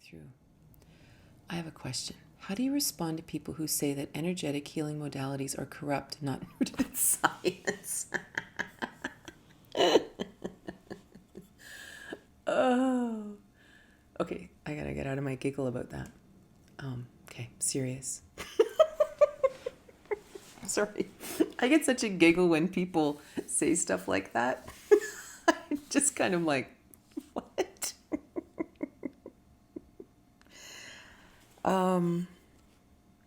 through. I have a question. How do you respond to people who say that energetic healing modalities are corrupt, not rooted in science? Oh, okay. I gotta get out of my giggle about that. Okay, serious. Sorry. I get such a giggle when people say stuff like that. Just kind of like, what?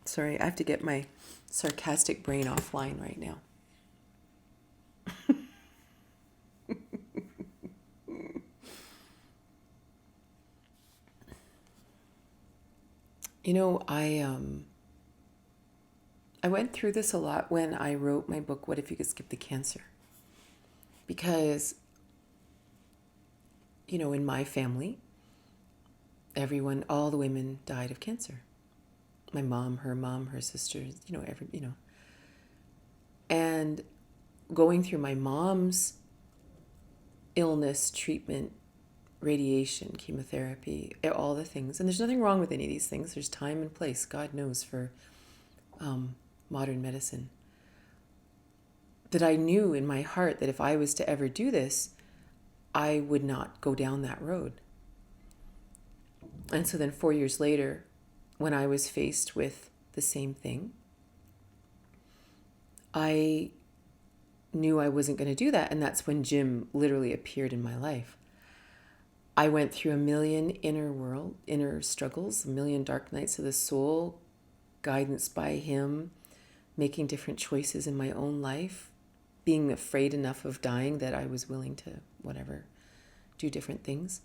Sorry, I have to get my sarcastic brain offline right now. You know, I went through this a lot when I wrote my book, What If You Could Skip the Cancer? Because, you know, in my family, everyone, all the women died of cancer. My mom, her sisters, and going through my mom's illness, treatment, radiation, chemotherapy, all the things. And there's nothing wrong with any of these things. There's time and place, God knows, for modern medicine. That I knew in my heart that if I was to ever do this, I would not go down that road. And so then 4 years later, when I was faced with the same thing, I knew I wasn't going to do that. And that's when Jim literally appeared in my life. I went through a million inner struggles, a million dark nights of the soul, guidance by him, making different choices in my own life, being afraid enough of dying that I was willing to, do different things.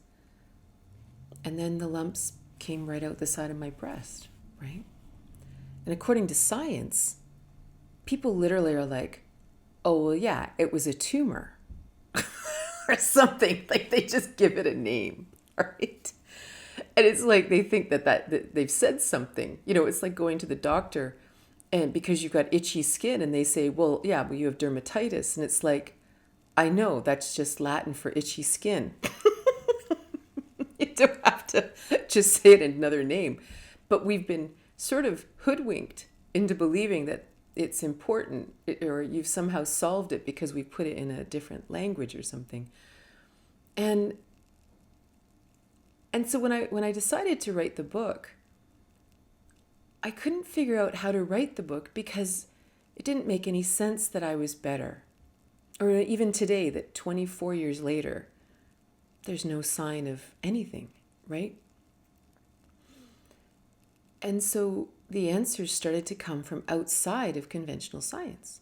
And then the lumps came right out the side of my breast, right? And according to science, people literally are like, oh, well, yeah, it was a tumor. Or something, like they just give it a name, right? And it's like they think that they've said something. You know, it's like going to the doctor and because you've got itchy skin and they say, well, yeah, but you have dermatitis. And it's like, I know, that's just Latin for itchy skin. You don't have to just say it in another name. But we've been sort of hoodwinked into believing that it's important or you've somehow solved it because we put it in a different language or something. And so when I decided to write the book, I couldn't figure out how to write the book because it didn't make any sense that I was better. Or even today, that 24 years later, there's no sign of anything, right? And so the answers started to come from outside of conventional science,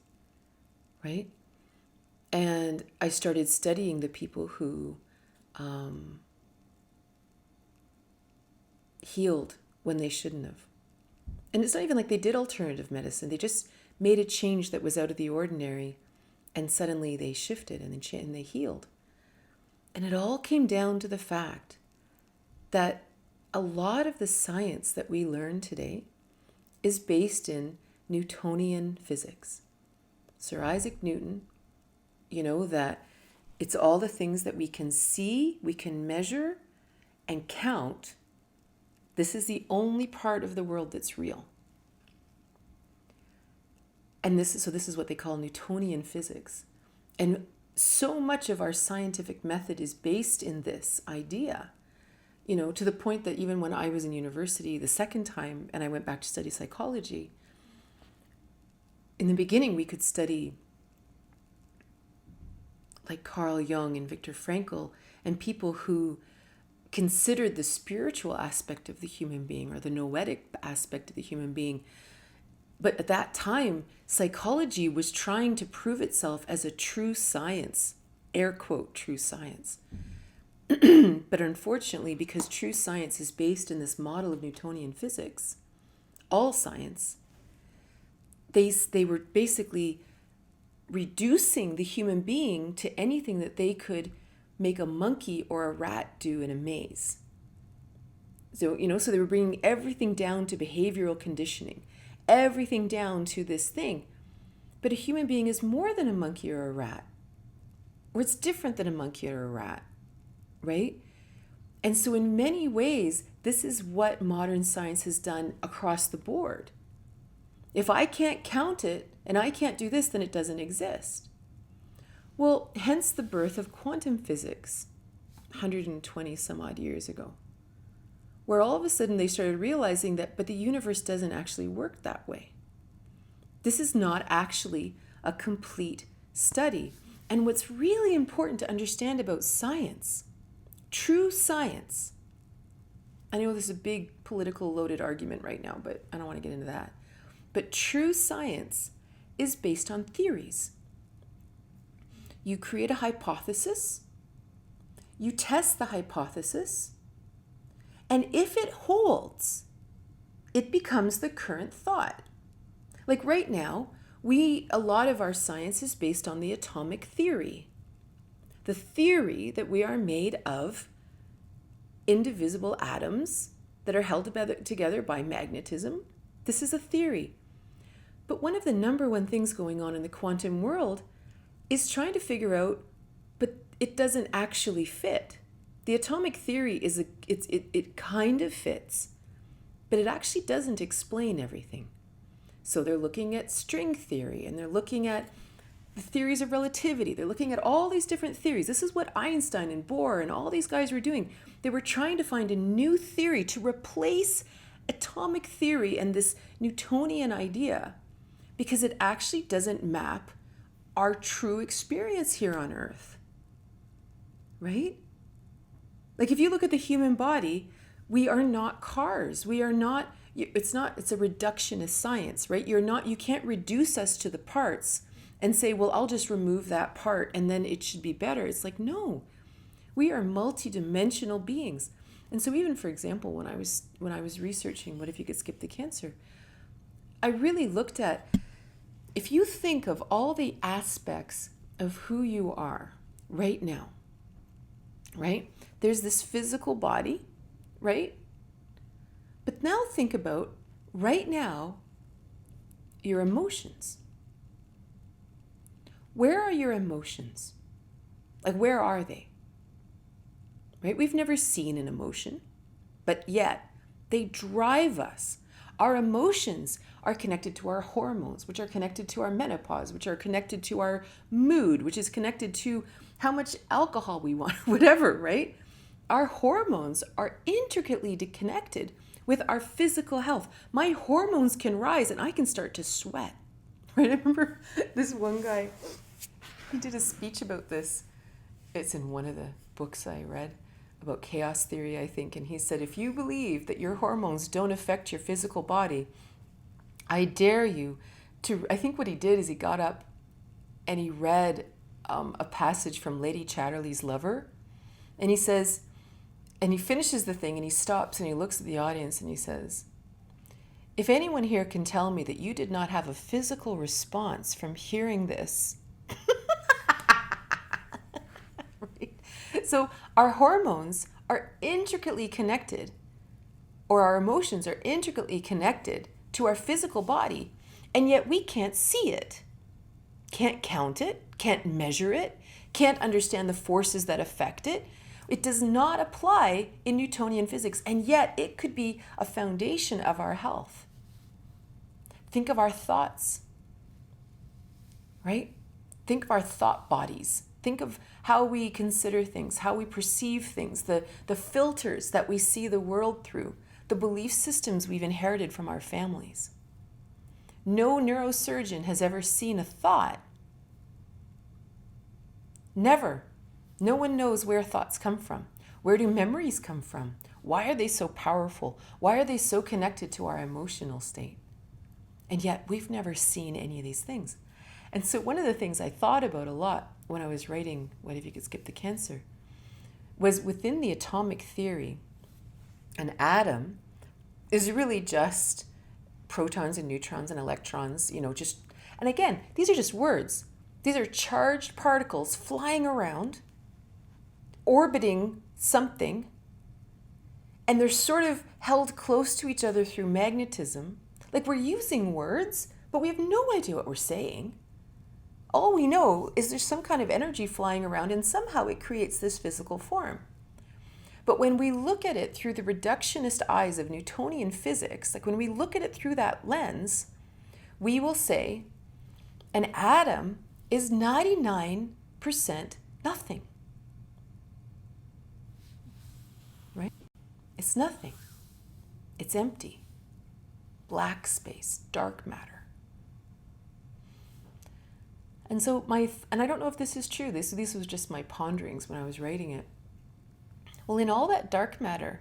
right? And I started studying the people who healed when they shouldn't have. And it's not even like they did alternative medicine. They just made a change that was out of the ordinary, and suddenly they shifted and they healed. And it all came down to the fact that a lot of the science that we learn today is based in Newtonian physics. Sir Isaac Newton, that it's all the things that we can see, we can measure and count. This is the only part of the world that's real. And this is what they call Newtonian physics. And so much of our scientific method is based in this idea, to the point that even when I was in university the second time and I went back to study psychology, in the beginning we could study like Carl Jung and Viktor Frankl and people who considered the spiritual aspect of the human being or the noetic aspect of the human being. But at that time, psychology was trying to prove itself as a true science, air quote, true science. But unfortunately, because true science is based in this model of Newtonian physics, all science, they were basically reducing the human being to anything that they could make a monkey or a rat do in a maze. So they were bringing everything down to behavioral conditioning, everything down to this thing. But a human being is more than a monkey or a rat, or it's different than a monkey or a rat, right? And so in many ways, This is what modern science has done across the board. If I can't count it and I can't do this, then it doesn't exist. Well, hence the birth of quantum physics 120 some odd years ago, where all of a sudden they started realizing that, but the universe doesn't actually work that way. This is not actually a complete study. And what's really important to understand about science, true science, I know this is a big political loaded argument right now, but I don't want to get into that. But true science is based on theories. You create a hypothesis, you test the hypothesis, and if it holds, it becomes the current thought. Like right now, a lot of our science is based on the atomic theory. The theory that we are made of indivisible atoms that are held together by magnetism. This is a theory. But one of the number one things going on in the quantum world is trying to figure out, but it doesn't actually fit. The atomic theory it kind of fits, but it actually doesn't explain everything. So they're looking at string theory, and they're looking at the theories of relativity. They're looking at all these different theories. This is what Einstein and Bohr and all these guys were doing. They were trying to find a new theory to replace atomic theory and this Newtonian idea, because it actually doesn't map our true experience here on Earth. Right? Like if you look at the human body, we are not cars. We are not, it's a reductionist science, right? You can't reduce us to the parts and say, well, I'll just remove that part and then it should be better. It's like, no, we are multidimensional beings. And so even, for example, when I was researching what if you could skip the cancer, I really looked at, if you think of all the aspects of who you are right now, right? There's this physical body, right? But now think about, right now, your emotions. Where are your emotions? Like, where are they? Right? We've never seen an emotion, but yet they drive us. Our emotions are connected to our hormones, which are connected to our menopause, which are connected to our mood, which is connected to how much alcohol we want, whatever, right? Our hormones are intricately connected with our physical health. My hormones can rise and I can start to sweat, right? I remember this one guy, he did a speech about this. It's in one of the books I read about chaos theory, I think. And he said, if you believe that your hormones don't affect your physical body, I dare you to, I think what he did is he got up and he read a passage from Lady Chatterley's Lover. And he says, and he finishes the thing and he stops and he looks at the audience and he says, if anyone here can tell me that you did not have a physical response from hearing this. Right? So our hormones are intricately connected, or our emotions are intricately connected to our physical body, and yet we can't see it, can't count it, can't measure it, can't understand the forces that affect it. It does not apply in Newtonian physics, and yet it could be a foundation of our health. Think of our thoughts, right? Think of our thought bodies. Think of how we consider things, how we perceive things, the filters that we see the world through, the belief systems we've inherited from our families. No neurosurgeon has ever seen a thought. Never. No one knows where thoughts come from. Where do memories come from? Why are they so powerful? Why are they so connected to our emotional state? And yet we've never seen any of these things. And so one of the things I thought about a lot when I was writing What If You Could Skip the Cancer was, within the atomic theory, an atom is really just protons and neutrons and electrons, and again, these are just words. These are charged particles flying around, orbiting something, and they're sort of held close to each other through magnetism. Like, we're using words, but we have no idea what we're saying. All we know is there's some kind of energy flying around, and somehow it creates this physical form. But when we look at it through the reductionist eyes of Newtonian physics, like when we look at it through that lens, we will say an atom is 99% nothing. Right? It's nothing. It's empty. Black space, dark matter. And so and I don't know if this is true. This was just my ponderings when I was writing it. Well, in all that dark matter,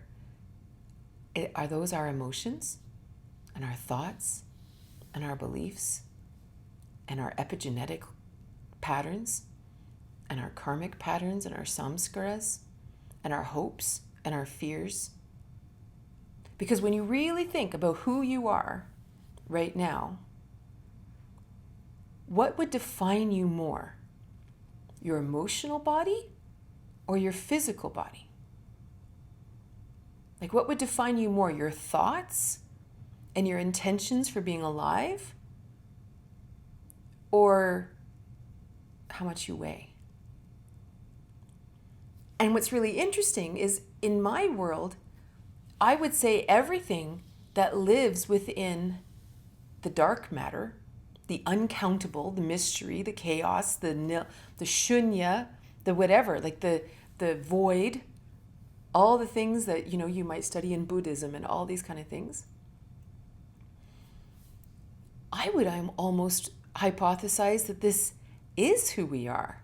are those our emotions and our thoughts and our beliefs and our epigenetic patterns and our karmic patterns and our samskaras and our hopes and our fears? Because when you really think about who you are right now, what would define you more? Your emotional body or your physical body? Like, what would define you more? Your thoughts and your intentions for being alive? Or how much you weigh? And what's really interesting is, in my world, I would say everything that lives within the dark matter, the uncountable, the mystery, the chaos, the shunya, the whatever, like the void, all the things that, you know, you might study in Buddhism and all these kind of things. I'm almost hypothesize that this is who we are.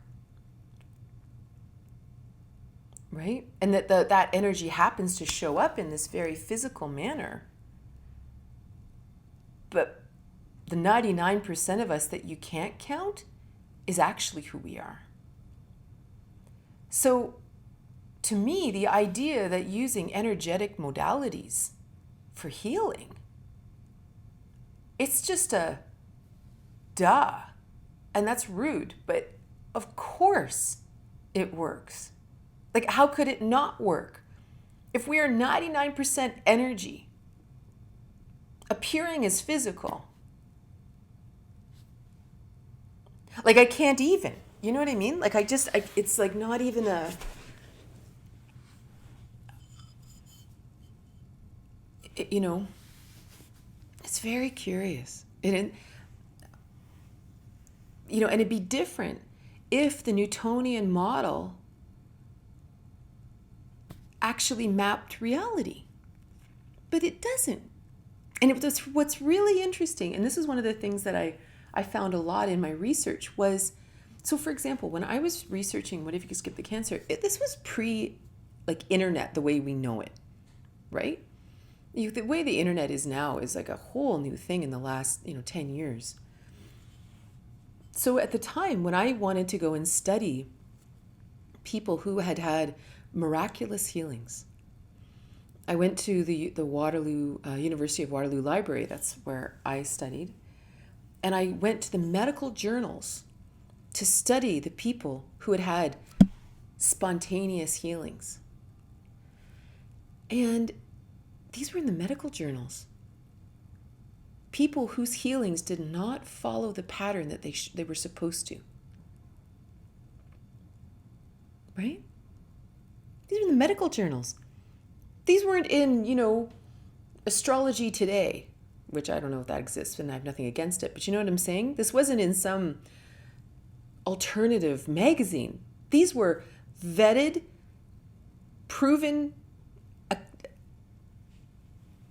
Right? And that that energy happens to show up in this very physical manner. But the 99% of us that you can't count is actually who we are. So, to me, the idea that using energetic modalities for healing, it's just a duh. And that's rude, but of course it works. Like, how could it not work? If we are 99% energy appearing as physical, like, I can't even, you know what I mean? Like, it's like not even you know, it's very curious. You know, and it'd be different if the Newtonian model actually mapped reality. But it doesn't. And what's really interesting, and this is one of the things that I found a lot in my research was, so for example, when I was researching What If You Could Skip the Cancer, this was like internet the way we know it, right? The way the internet is now is like a whole new thing in the last 10 years. So at the time when I wanted to go and study people who had had miraculous healings, I went to the Waterloo, University of Waterloo Library. That's where I studied. And I went to the medical journals to study the people who had had spontaneous healings. And these were in the medical journals. People whose healings did not follow the pattern that they were supposed to. Right? These were in the medical journals. These weren't in, Astrology Today, which I don't know if that exists and I have nothing against it. But you know what I'm saying? This wasn't in some alternative magazine. These were vetted, proven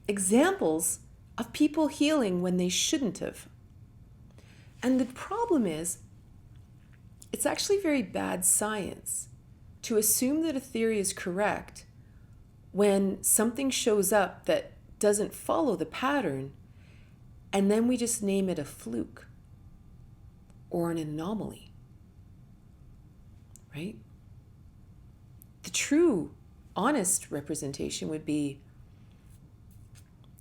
examples of people healing when they shouldn't have. And the problem is, it's actually very bad science to assume that a theory is correct when something shows up that doesn't follow the pattern, and then we just name it a fluke or an anomaly, right? The true, honest representation would be,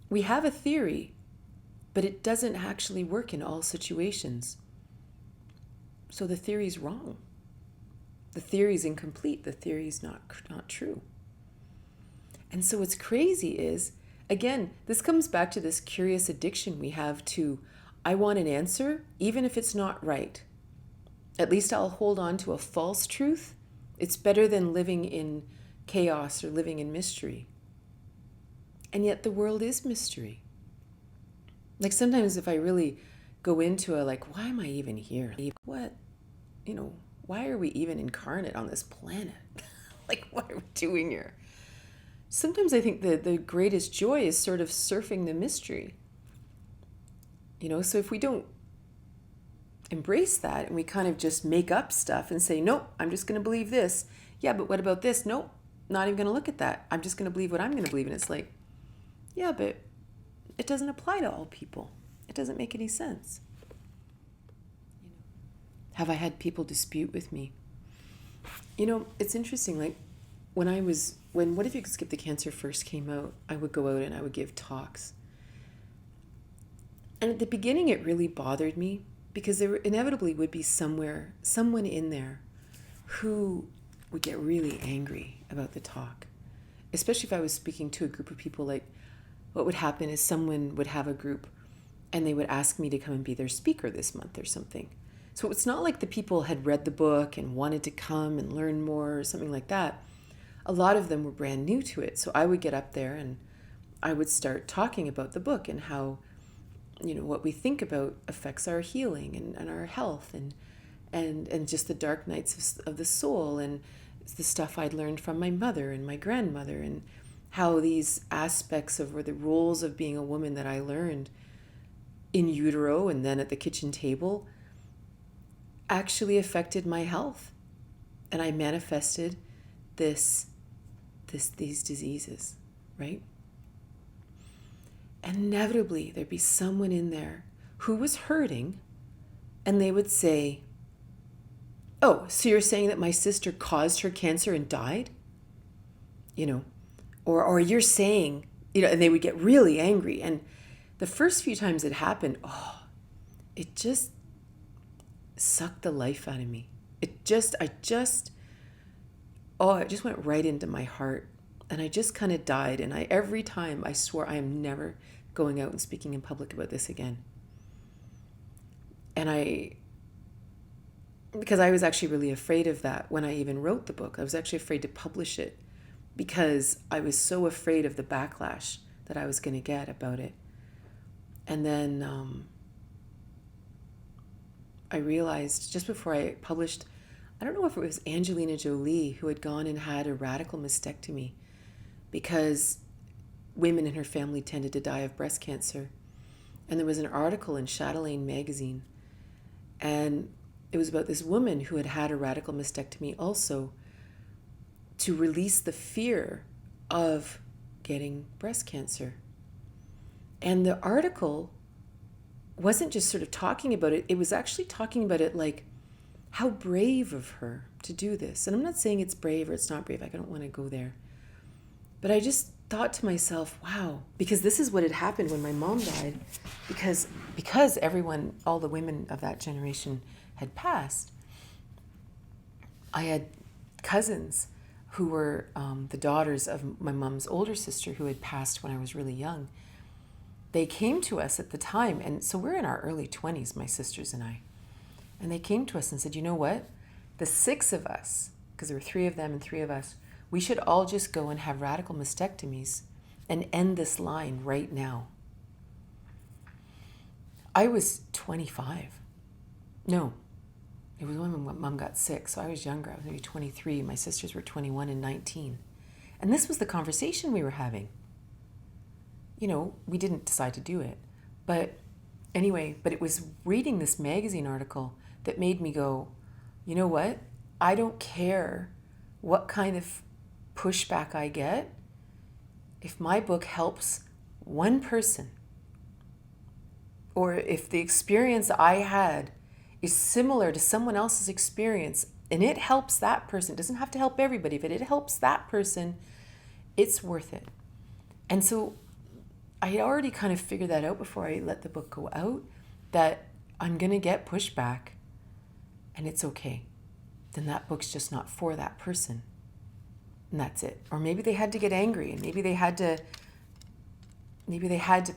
we have a theory, but it doesn't actually work in all situations. So the theory's wrong. The theory's incomplete. The theory's not true. And so what's crazy is, again, this comes back to this curious addiction we have to, I want an answer, even if it's not right. At least I'll hold on to a false truth. It's better than living in chaos or living in mystery. And yet the world is mystery. Like sometimes if I really go into a like, why am I even here? What, why are we even incarnate on this planet? Like, what are we doing here? Sometimes I think the greatest joy is sort of surfing the mystery. So if we don't embrace that and we kind of just make up stuff and say, nope, I'm just going to believe this. Yeah, but what about this? Nope, not even going to look at that. I'm just going to believe what I'm going to believe. And it's like, yeah, but it doesn't apply to all people. It doesn't make any sense. Have I had people dispute with me? It's interesting. Like when What If You Could Skip the Cancer first came out, I would go out and I would give talks. And at the beginning, it really bothered me because there inevitably would be someone in there who would get really angry about the talk, especially if I was speaking to a group of people. Like what would happen is someone would have a group and they would ask me to come and be their speaker this month or something. So it's not like the people had read the book and wanted to come and learn more or something like that. A lot of them were brand new to it. So I would get up there and I would start talking about the book and how, what we think about affects our healing and our health and just the dark nights of the soul and the stuff I'd learned from my mother and my grandmother and how these aspects of or the roles of being a woman that I learned in utero and then at the kitchen table actually affected my health. And I manifested these diseases, right? And inevitably there'd be someone in there who was hurting and they would say, oh, so you're saying that my sister caused her cancer and died? Or you're saying, and they would get really angry. And the first few times it happened, it just sucked the life out of me. It just went right into my heart. And I just kind of died. And every time I swore I am never going out and speaking in public about this again. And because I was actually really afraid of that when I even wrote the book. I was actually afraid to publish it because I was so afraid of the backlash that I was going to get about it. And then I realized just before I published, I don't know if it was Angelina Jolie who had gone and had a radical mastectomy because women in her family tended to die of breast cancer. And there was an article in Chatelaine magazine, and it was about this woman who had had a radical mastectomy also to release the fear of getting breast cancer. And the article wasn't just sort of talking about it, it was actually talking about it like how brave of her to do this. And I'm not saying it's brave or it's not brave, I don't want to go there. But I just thought to myself, wow, because this is what had happened when my mom died, because everyone, all the women of that generation had passed. I had cousins who were the daughters of my mom's older sister who had passed when I was really young. They came to us at the time, and so we're in our early 20s, my sisters and I. And they came to us and said, you know what? The 6 of us, because there were 3 of them and 3 of us, we should all just go and have radical mastectomies and end this line right now. I was 25. No, it was when my mom got sick, so I was younger. I was maybe 23. My sisters were 21 and 19. And this was the conversation we were having. We didn't decide to do it. But anyway, it was reading this magazine article that made me go, you know what? I don't care what kind of pushback I get. If my book helps one person, or if the experience I had is similar to someone else's experience and it helps that person, it doesn't have to help everybody, but it helps that person, it's worth it. And so I had already kind of figured that out before I let the book go out, that I'm going to get pushback and it's okay. Then that book's just not for that person. And that's it. Or maybe they had to get angry and maybe they had to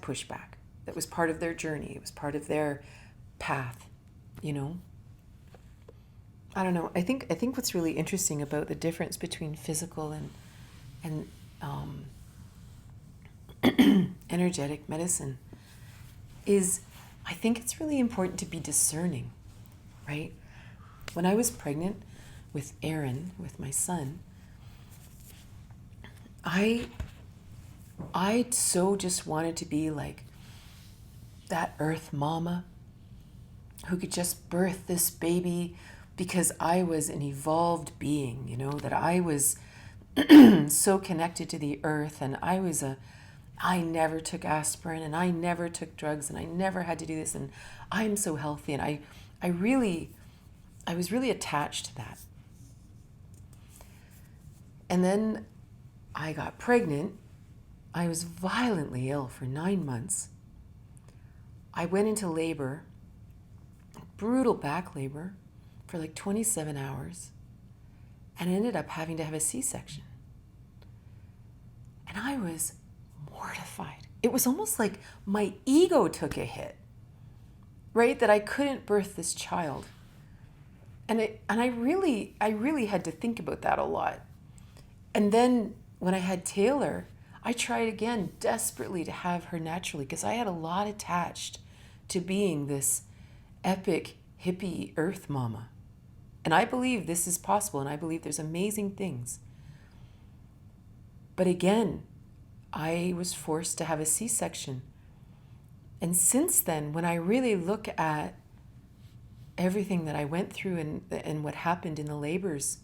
push back. That was part of their journey. It was part of their path, I don't know. I think what's really interesting about the difference between physical and energetic medicine is, I think it's really important to be discerning, right? When I was pregnant with Aaron, with my son, I so just wanted to be like that earth mama who could just birth this baby, because I was an evolved being, that I was so connected to the earth, and I never took aspirin, and I never took drugs, and I never had to do this, and I'm so healthy, and I was really attached to that. And then I got pregnant. I was violently ill for 9 months. I went into labor, brutal back labor, for like 27 hours, and ended up having to have a C-section. And I was mortified. It was almost like my ego took a hit, right? That I couldn't birth this child. And I really had to think about that a lot. And then when I had Taylor, I tried again desperately to have her naturally, because I had a lot attached to being this epic hippie earth mama. And I believe this is possible, and I believe there's amazing things. But again, I was forced to have a C-section. And since then, when I really look at everything that I went through and what happened in the labors,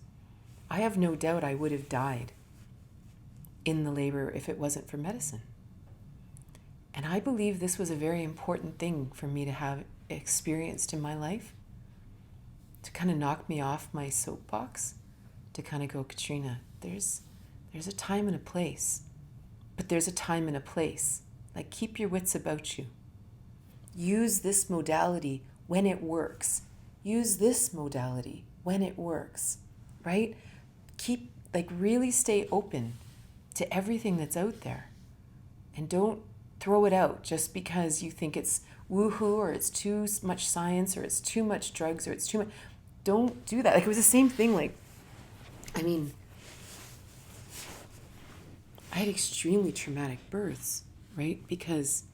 I have no doubt I would have died in the labor if it wasn't for medicine. And I believe this was a very important thing for me to have experienced in my life, to kind of knock me off my soapbox, to kind of go, Katrina, there's a time and a place, but there's a time and a place. Like, keep your wits about you. Use this modality when it works. Use this modality when it works, right? Really stay open to everything that's out there, and don't throw it out just because you think it's woohoo, or it's too much science, or it's too much drugs, or it's too much. Don't do that. Like, it was the same thing. I had extremely traumatic births, right? Because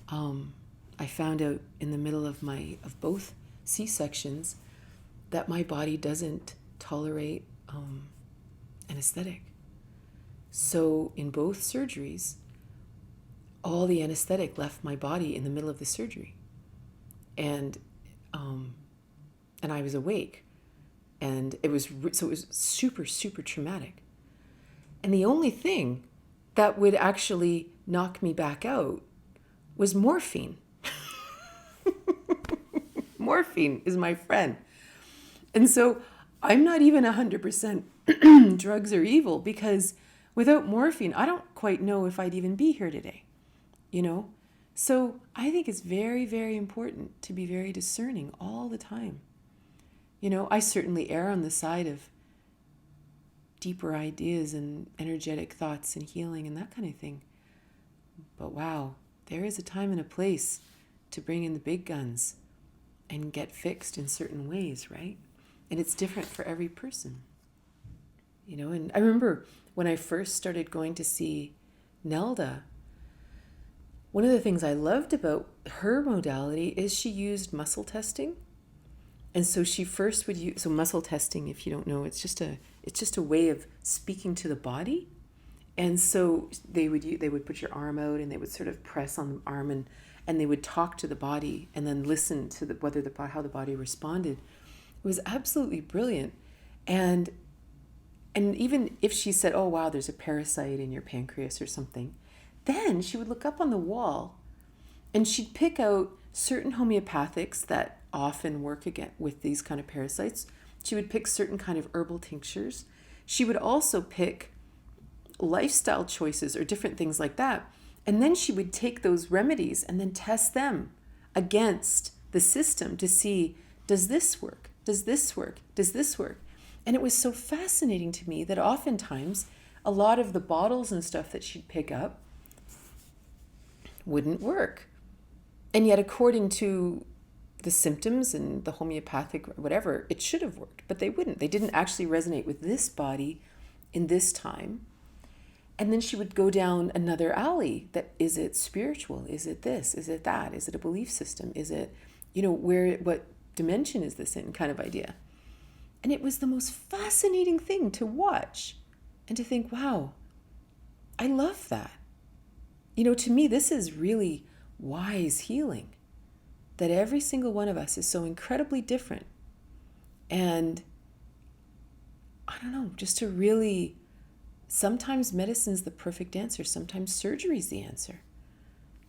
I found out in the middle of both C-sections that my body doesn't tolerate anesthetic. So in both surgeries, all the anesthetic left my body in the middle of the surgery, and I was awake, and it was super, super traumatic. And the only thing that would actually knock me back out was morphine. Morphine is my friend. And so I'm not even 100% drugs are evil, because without morphine, I don't quite know if I'd even be here today, So I think it's very, very important to be very discerning all the time. I certainly err on the side of deeper ideas and energetic thoughts and healing and that kind of thing. But wow, there is a time and a place to bring in the big guns and get fixed in certain ways, right? And it's different for every person. And I remember when I first started going to see Nelda, one of the things I loved about her modality is she used muscle testing. And so she first would use, so muscle testing, if you don't know, it's just a way of speaking to the body. And so they would put your arm out, and they would sort of press on the arm, and they would talk to the body, and then listen to how the body responded. It was absolutely brilliant. And even if she said, oh wow, there's a parasite in your pancreas or something, then she would look up on the wall, and she'd pick out certain homeopathics that often work again with these kind of parasites. She would pick certain kind of herbal tinctures. She would also pick lifestyle choices or different things like that. And then she would take those remedies and then test them against the system to see, does this work? Does this work? Does this work? And it was so fascinating to me that oftentimes a lot of the bottles and stuff that she'd pick up wouldn't work. And yet, according to the symptoms and the homeopathic whatever, it should have worked, but they wouldn't. They didn't actually resonate with this body in this time. And then she would go down another alley. That is it spiritual? Is it this? Is it that? Is it a belief system? Is it, what dimension is this in kind of idea? And it was the most fascinating thing to watch and to think, wow, I love that. To me, this is really wise healing, that every single one of us is so incredibly different. And I don't know, just to really, sometimes medicine's the perfect answer. Sometimes surgery's the answer.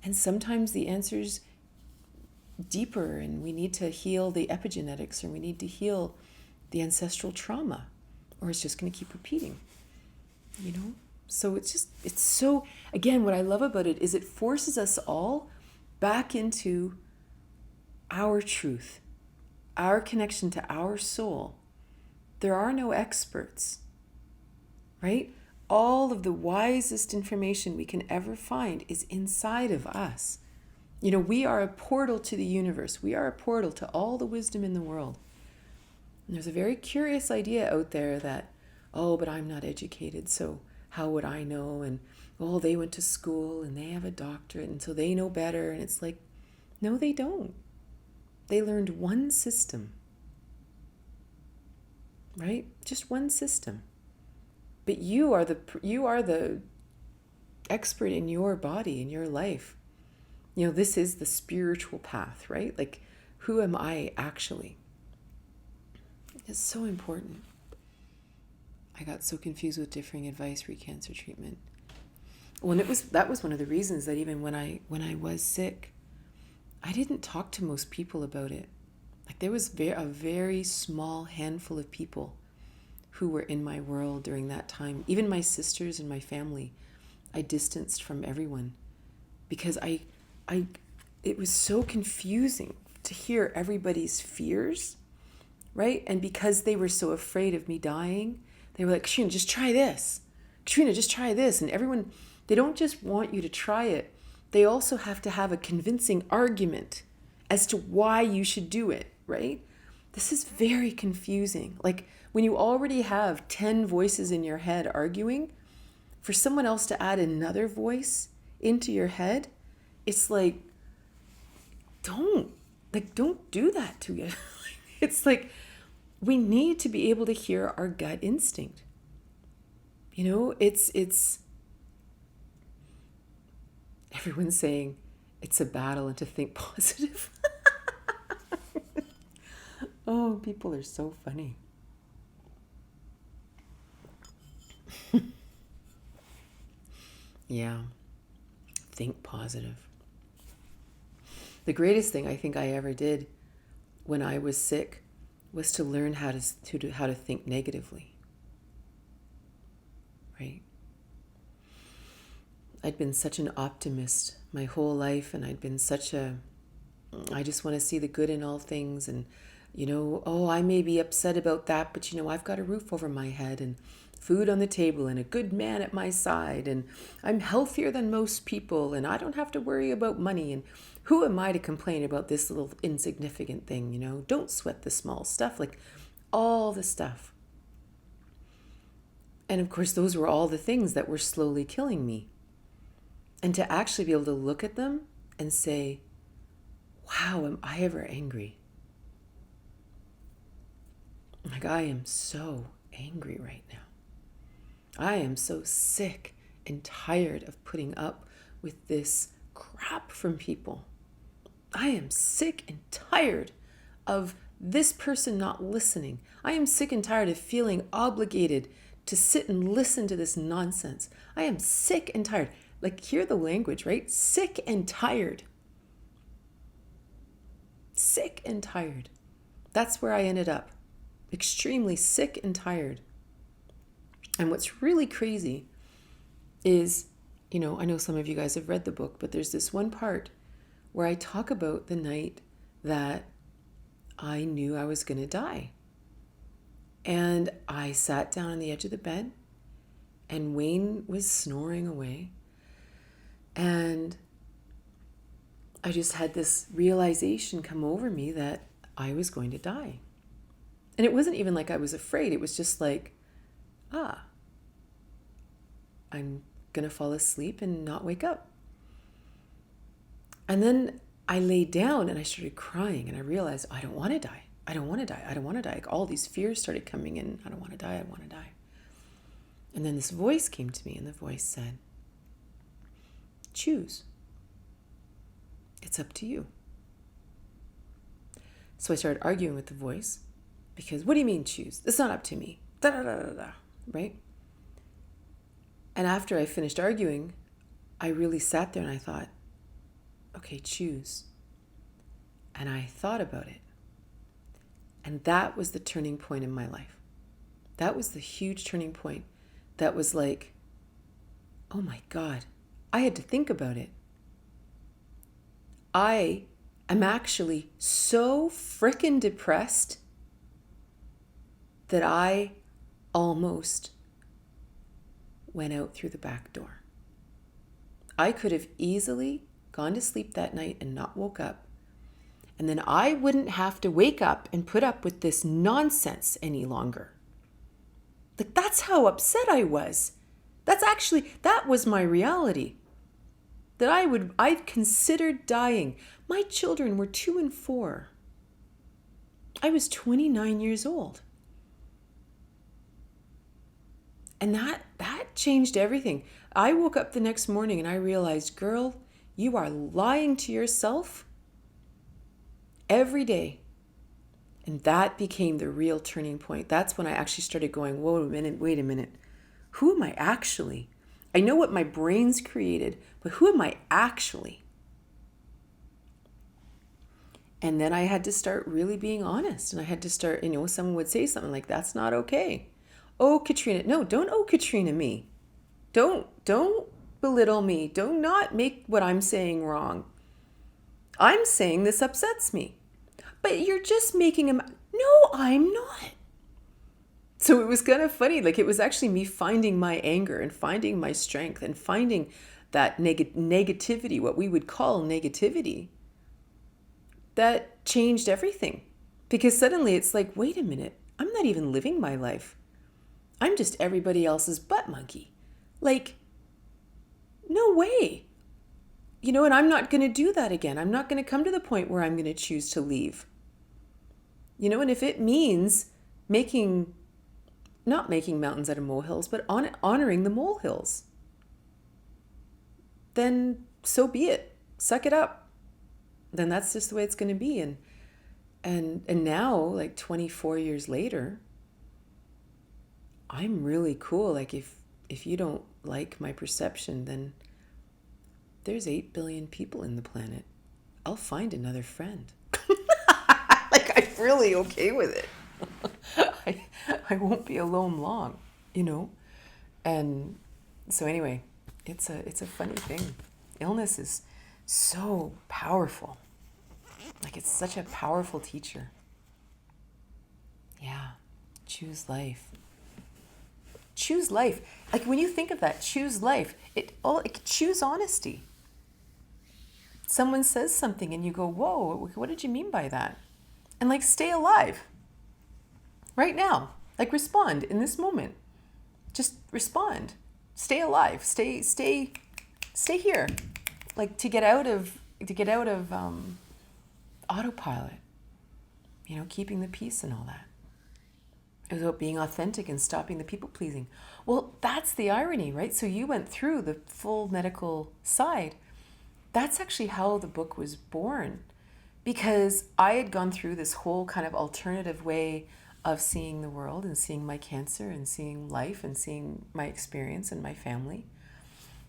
And sometimes the answer's deeper and we need to heal the epigenetics, or we need to heal the ancestral trauma, or it's just going to keep repeating, So it's so, again, what I love about it is it forces us all back into our truth, our connection to our soul. There are no experts, right? All of the wisest information we can ever find is inside of us. We are a portal to the universe. We are a portal to all the wisdom in the world. And there's a very curious idea out there that, oh, but I'm not educated, so how would I know? And, oh, they went to school and they have a doctorate and so they know better. And it's like, no, they don't. They learned one system, right? Just one system. But you are the expert in your body, in your life. This is the spiritual path, right? Like, who am I actually? It's so important. I got so confused with differing advice re-cancer treatment. Well, and that was one of the reasons that even when I was sick, I didn't talk to most people about it. Like, there was a very small handful of people who were in my world during that time. Even my sisters and my family, I distanced from everyone because it was so confusing to hear everybody's fears, right? And because they were so afraid of me dying, they were like, Katrina, just try this. Katrina, just try this. And everyone, they don't just want you to try it. They also have to have a convincing argument as to why you should do it, right? This is very confusing. Like, when you already have 10 voices in your head arguing, for someone else to add another voice into your head, it's like, don't do that to you. It's like, we need to be able to hear our gut instinct. It's everyone's saying it's a battle and to think positive. Oh, people are so funny. Yeah, think positive. The greatest thing I think I ever did when I was sick was to learn how to think negatively. Right? I'd been such an optimist my whole life, and I'd been I just want to see the good in all things, and oh, I may be upset about that, but I've got a roof over my head and food on the table and a good man at my side, and I'm healthier than most people, and I don't have to worry about money, and who am I to complain about this little insignificant thing? Don't sweat the small stuff, like all the stuff. And of course, those were all the things that were slowly killing me. And to actually be able to look at them and say, wow, am I ever angry? Like, I am so angry right now. I am so sick and tired of putting up with this crap from people. I am sick and tired of this person not listening. I am sick and tired of feeling obligated to sit and listen to this nonsense. I am sick and tired. Like, hear the language, right? Sick and tired. Sick and tired. That's where I ended up. Extremely sick and tired. And what's really crazy is, I know some of you guys have read the book, but there's this one part where I talk about the night that I knew I was going to die. And I sat down on the edge of the bed, and Wayne was snoring away. And I just had this realization come over me that I was going to die. And it wasn't even like I was afraid. It was just like, I'm going to fall asleep and not wake up. And then I laid down and I started crying and I realized I don't want to die. I don't want to die. I don't want to die. Like all these fears started coming in. I don't want to die. I want to die. And then this voice came to me and the voice said, choose. It's up to you. So I started arguing with the voice because what do you mean choose? It's not up to me. Da, da, da, da, da, right? And after I finished arguing, I really sat there and I thought, okay, choose. And I thought about it. And that was the turning point in my life. That was the huge turning point. That was like, oh my God, I had to think about it. I am actually so frickin' depressed that I almost went out through the back door. I could have easily gone to sleep that night and not woke up. And then I wouldn't have to wake up and put up with this nonsense any longer. Like, that's how upset I was. That was my reality. That I'd considered dying. My children were 2 and 4. I was 29 years old. And that changed everything. I woke up the next morning and I realized, girl, you are lying to yourself every day. And that became the real turning point. That's when I actually started going, wait a minute. Who am I actually? I know what my brain's created, but who am I actually? And then I had to start really being honest. And I had to start, someone would say something like, that's not okay. Oh, Katrina. No, don't oh, Katrina me. Don't belittle me. Do not make what I'm saying wrong. I'm saying this upsets me. But you're just making him. No, I'm not. So it was kind of funny. Like, it was actually me finding my anger and finding my strength and finding that negativity, what we would call negativity, that changed everything. Because suddenly it's like, wait a minute, I'm not even living my life. I'm just everybody else's butt monkey. Like, no way. And I'm not going to do that again. I'm not going to come to the point where I'm going to choose to leave. And if it means not making mountains out of molehills, but honoring the molehills, then so be it. Suck it up. Then that's just the way it's going to be. And now, like 24 years later, I'm really cool. Like, if you don't like my perception, then there's 8 billion people in the planet. I'll find another friend. Like, I'm really okay with it. I won't be alone long, And so anyway, it's a funny thing. Illness is so powerful. Like, it's such a powerful teacher. Yeah. Choose life. Choose life. Like, when you think of that, choose life. Choose honesty. Someone says something and you go, whoa, what did you mean by that? And like, stay alive. Right now. Like, respond in this moment. Just respond. Stay alive. Stay here. Like, to get out of autopilot. Keeping the peace and all that. It was about being authentic and stopping the people pleasing. Well, that's the irony, right? So you went through the full medical side. That's actually how the book was born, because I had gone through this whole kind of alternative way of seeing the world and seeing my cancer and seeing life and seeing my experience and my family.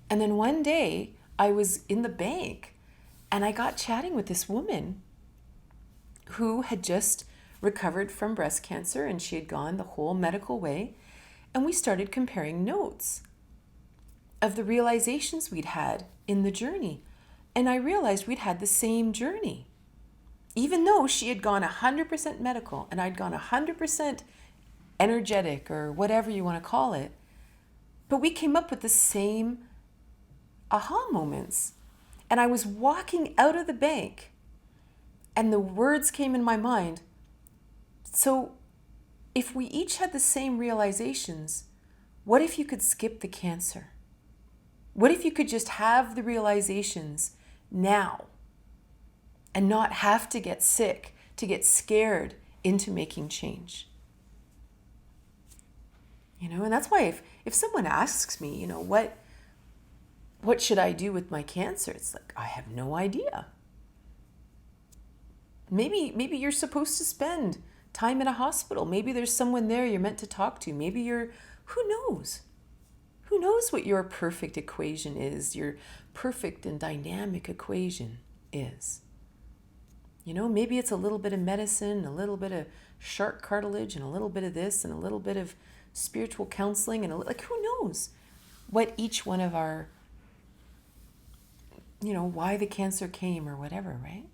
And then one day I was in the bank and I got chatting with this woman who had just recovered from breast cancer, and she had gone the whole medical way. And we started comparing notes of the realizations we'd had in the journey. And I realized we'd had the same journey. Even though she had gone 100% medical and I'd gone 100% energetic, or whatever you want to call it. But we came up with the same aha moments. And I was walking out of the bank and the words came in my mind. So if we each had the same realizations, what if you could skip the cancer? What if you could just have the realizations now and not have to get sick, to get scared into making change? And that's why if someone asks me, what should I do with my cancer? It's like, I have no idea. Maybe you're supposed to spend time in a hospital. Maybe there's someone there you're meant to talk to. Who knows? Who knows what your perfect equation is, your perfect and dynamic equation is? Maybe it's a little bit of medicine, a little bit of shark cartilage, and a little bit of this, and a little bit of spiritual counseling, and who knows what each one of our, why the cancer came or whatever, right?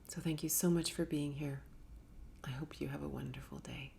So thank you so much for being here. I hope you have a wonderful day.